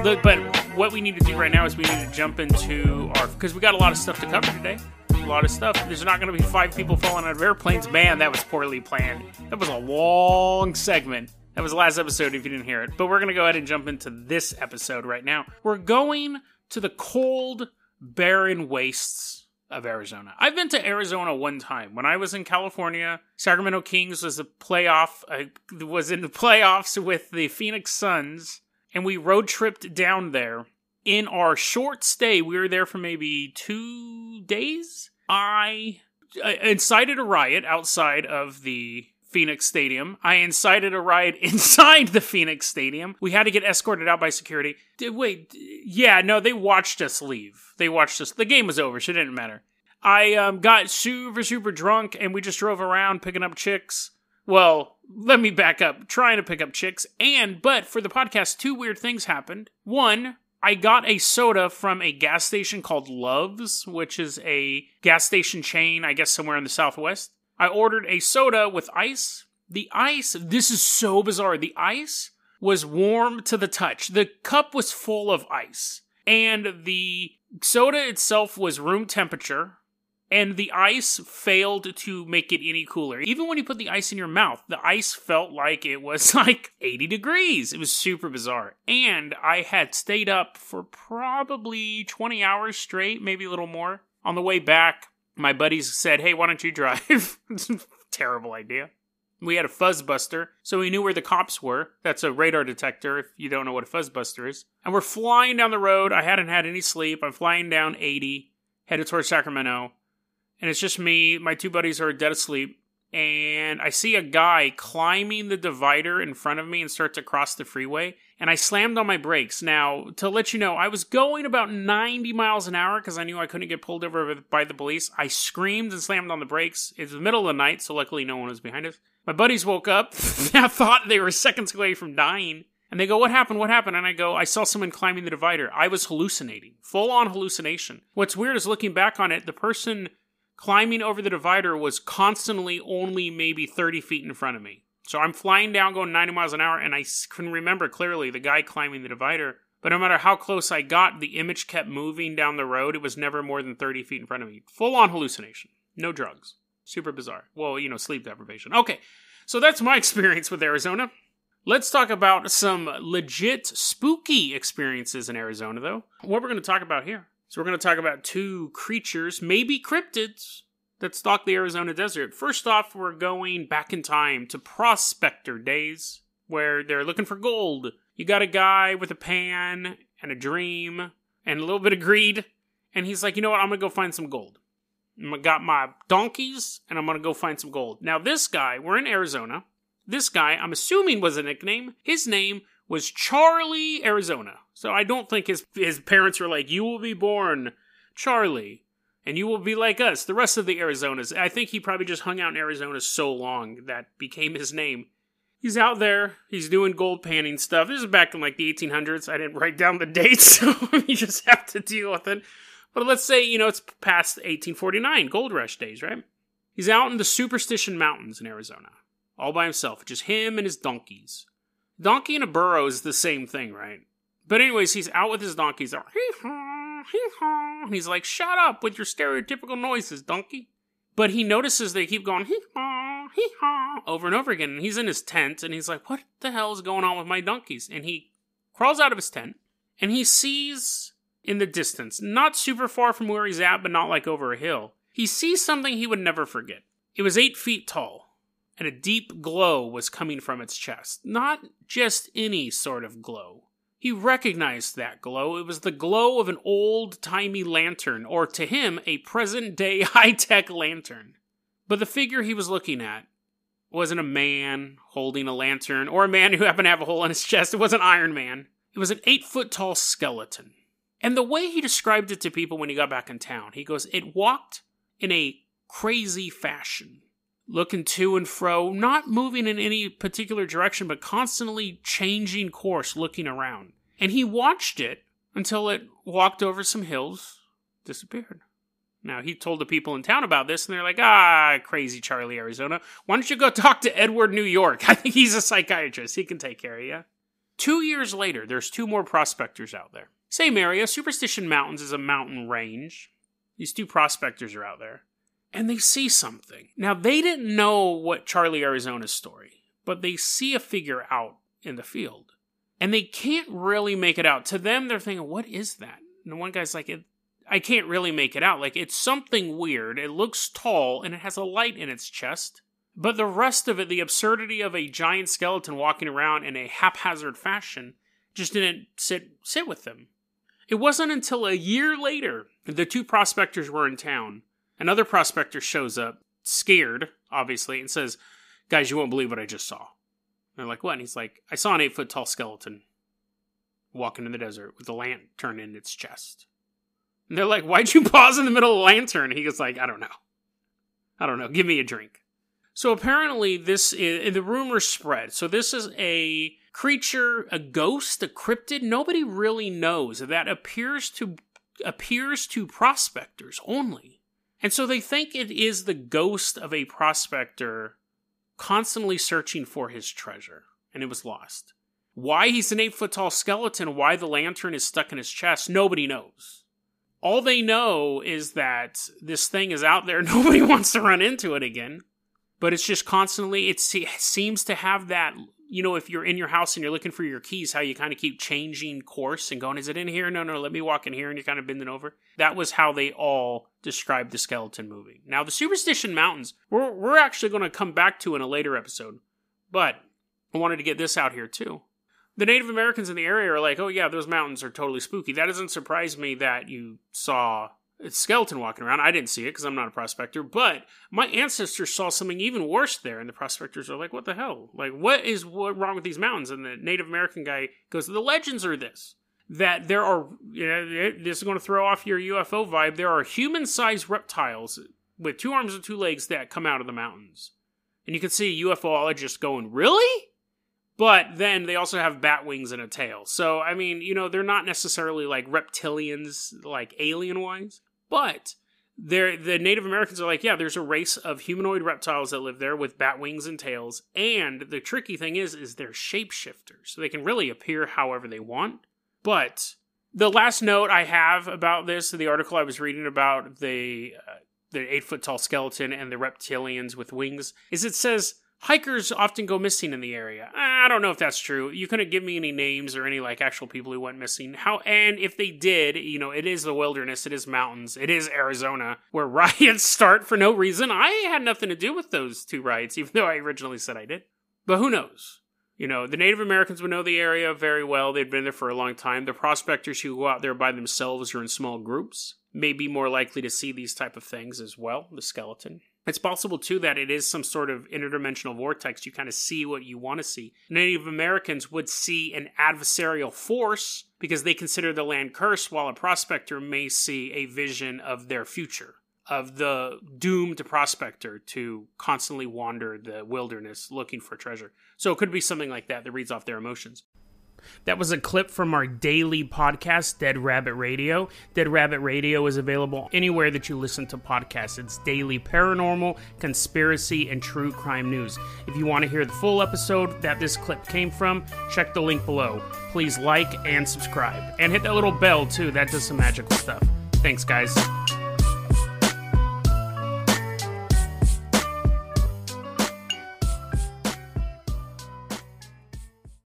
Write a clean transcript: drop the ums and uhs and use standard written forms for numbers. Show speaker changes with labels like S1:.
S1: But what we need to do right now is we need to jump into because we got a lot of stuff to cover today. A lot of stuff. There's not going to be 5 people falling out of airplanes. Man, that was poorly planned. That was a long segment. That was the last episode if you didn't hear it. But we're going to go ahead and jump into this episode right now. We're going to the cold, barren wastes of Arizona. I've been to Arizona one time. When I was in California, Sacramento Kings was in the playoffs with the Phoenix Suns, and we road tripped down there. In our short stay, we were there for maybe 2 days. I incited a riot outside of the Phoenix Stadium. I incited a riot inside the Phoenix Stadium. We had to get escorted out by security. They watched us leave. They watched us. The game was over, so it didn't matter. I got super, super drunk, and we just drove around picking up chicks. Well, let me back up. Trying to pick up chicks. But for the podcast, 2 weird things happened. One, I got a soda from a gas station called Love's, which is a gas station chain, I guess somewhere in the Southwest. I ordered a soda with ice. The ice, this is so bizarre. The ice was warm to the touch. The cup was full of ice. And the soda itself was room temperature. And the ice failed to make it any cooler. Even when you put the ice in your mouth, the ice felt like it was like 80 degrees. It was super bizarre. And I had stayed up for probably 20 hours straight, maybe a little more. On the way back, my buddies said, hey, why don't you drive? Terrible idea. We had a fuzzbuster, so we knew where the cops were. That's a radar detector, if you don't know what a fuzzbuster is. And we're flying down the road. I hadn't had any sleep. I'm flying down 80, headed towards Sacramento. And it's just me. My 2 buddies are dead asleep. And I see a guy climbing the divider in front of me and start to cross the freeway. And I slammed on my brakes. Now, to let you know, I was going about 90 miles an hour because I knew I couldn't get pulled over by the police. I screamed and slammed on the brakes. It was the middle of the night, so luckily no one was behind us. My buddies woke up. I thought they were seconds away from dying. And they go, what happened? What happened? And I go, I saw someone climbing the divider. I was hallucinating. Full-on hallucination. What's weird is looking back on it, the person climbing over the divider was constantly only maybe 30 feet in front of me. So I'm flying down going 90 miles an hour, and I can remember clearly the guy climbing the divider. But no matter how close I got, the image kept moving down the road. It was never more than 30 feet in front of me. Full-on hallucination. No drugs. Super bizarre. Well, sleep deprivation. Okay, so that's my experience with Arizona. Let's talk about some legit spooky experiences in Arizona, though. What we're going to talk about here. So we're going to talk about 2 creatures, maybe cryptids, that stalk the Arizona desert. First off, we're going back in time to prospector days, where they're looking for gold. You got a guy with a pan and a dream and a little bit of greed, and he's like, you know what, I'm going to go find some gold. I got my donkeys, and I'm going to go find some gold. Now this guy, we're in Arizona. This guy, I'm assuming was a nickname. His name was Charlie Arizona. So I don't think his parents were like, you will be born Charlie, and you will be like us, the rest of the Arizonas. I think he probably just hung out in Arizona so long that became his name. He's out there, he's doing gold panning stuff. This is back in like the 1800s. I didn't write down the dates, so you just have to deal with it. But let's say, it's past 1849, gold rush days, right? He's out in the Superstition Mountains in Arizona, all by himself, just him and his donkeys. Donkey and a burro is the same thing, right? But anyways, he's out with his donkeys. They're hee-haw, hee-haw. And he's like, shut up with your stereotypical noises, donkey. But he notices they keep going hee-haw, hee-haw, over and over again. And he's in his tent, and he's like, what the hell is going on with my donkeys? And he crawls out of his tent, and he sees in the distance, not super far from where he's at, but not like over a hill, he sees something he would never forget. It was 8 feet tall, and a deep glow was coming from its chest. Not just any sort of glow. He recognized that glow. It was the glow of an old-timey lantern, or to him, a present-day high-tech lantern. But the figure he was looking at wasn't a man holding a lantern, or a man who happened to have a hole in his chest. It wasn't Iron Man. It was an 8-foot-tall skeleton. And the way he described it to people when he got back in town, he goes, it walked in a crazy fashion, looking to and fro, not moving in any particular direction, but constantly changing course, looking around. And he watched it until it walked over some hills, disappeared. Now, he told the people in town about this, and they're like, crazy Charlie Arizona. Why don't you go talk to Edward New York? I think he's a psychiatrist. He can take care of you. 2 years later, there's 2 more prospectors out there. Same area, Superstition Mountains is a mountain range. These 2 prospectors are out there. And they see something. Now, they didn't know what Charlie Arizona's story, but they see a figure out in the field. And they can't really make it out. To them, they're thinking, what is that? And the one guy's like, I can't really make it out. Like, it's something weird. It looks tall, and it has a light in its chest. But the rest of it, the absurdity of a giant skeleton walking around in a haphazard fashion, just didn't sit with them. It wasn't until a year later that the 2 prospectors were in town. Another prospector shows up, scared, obviously, and says, guys, you won't believe what I just saw. They're like, what? And he's like, I saw an 8-foot-tall skeleton walking in the desert with a lantern in its chest. And they're like, why'd you pause in the middle of the lantern? And he goes like, I don't know. Give me a drink. So apparently the rumors spread. So this is a creature, a ghost, a cryptid. Nobody really knows. That appears to prospectors only. And so they think it is the ghost of a prospector constantly searching for his treasure, and it was lost. Why he's an 8-foot-tall skeleton, why the lantern is stuck in his chest, nobody knows. All they know is that this thing is out there, nobody wants to run into it again, but it's just constantly, it seems to have that, if you're in your house and you're looking for your keys, how you kind of keep changing course and going, is it in here? No, let me walk in here, and you're kind of bending over. That was how they all described the skeleton movie. Now, the Superstition Mountains, we're actually going to come back to in a later episode, but I wanted to get this out here too. The Native Americans in the area are like, oh yeah, those mountains are totally spooky. That doesn't surprise me that you saw a skeleton walking around. I didn't see it because I'm not a prospector, but my ancestors saw something even worse there, and the prospectors are like, what the hell? Like, what wrong with these mountains? And the Native American guy goes, the legends are this, that there are, this is going to throw off your UFO vibe, there are human-sized reptiles with 2 arms and 2 legs that come out of the mountains. And you can see UFOologists going, really? But then they also have bat wings and a tail. So, I mean, they're not necessarily like reptilians, like alien-wise. But the Native Americans are like, yeah, there's a race of humanoid reptiles that live there with bat wings and tails. And the tricky thing is they're shapeshifters. So they can really appear however they want. But the last note I have about this, the article I was reading about the 8-foot-tall skeleton and the reptilians with wings, is it says, hikers often go missing in the area. I don't know if that's true. You couldn't give me any names or any actual people who went missing. And if they did, it is the wilderness, it is mountains, it is Arizona, where riots start for no reason. I had nothing to do with those 2 riots, even though I originally said I did. But who knows? The Native Americans would know the area very well. They'd been there for a long time. The prospectors who go out there by themselves or in small groups may be more likely to see these type of things as well, the skeleton. It's possible, too, that it is some sort of interdimensional vortex. You kind of see what you want to see. Native Americans would see an adversarial force because they consider the land cursed, while a prospector may see a vision of their future, of the doomed prospector to constantly wander the wilderness looking for treasure. So it could be something like that reads off their emotions. That was a clip from our daily podcast, Dead Rabbit Radio. Dead Rabbit Radio is available anywhere that you listen to podcasts. It's daily paranormal, conspiracy, and true crime news. If you want to hear the full episode that this clip came from, check the link below. Please like and subscribe. And hit that little bell, too. That does some magical stuff. Thanks, guys.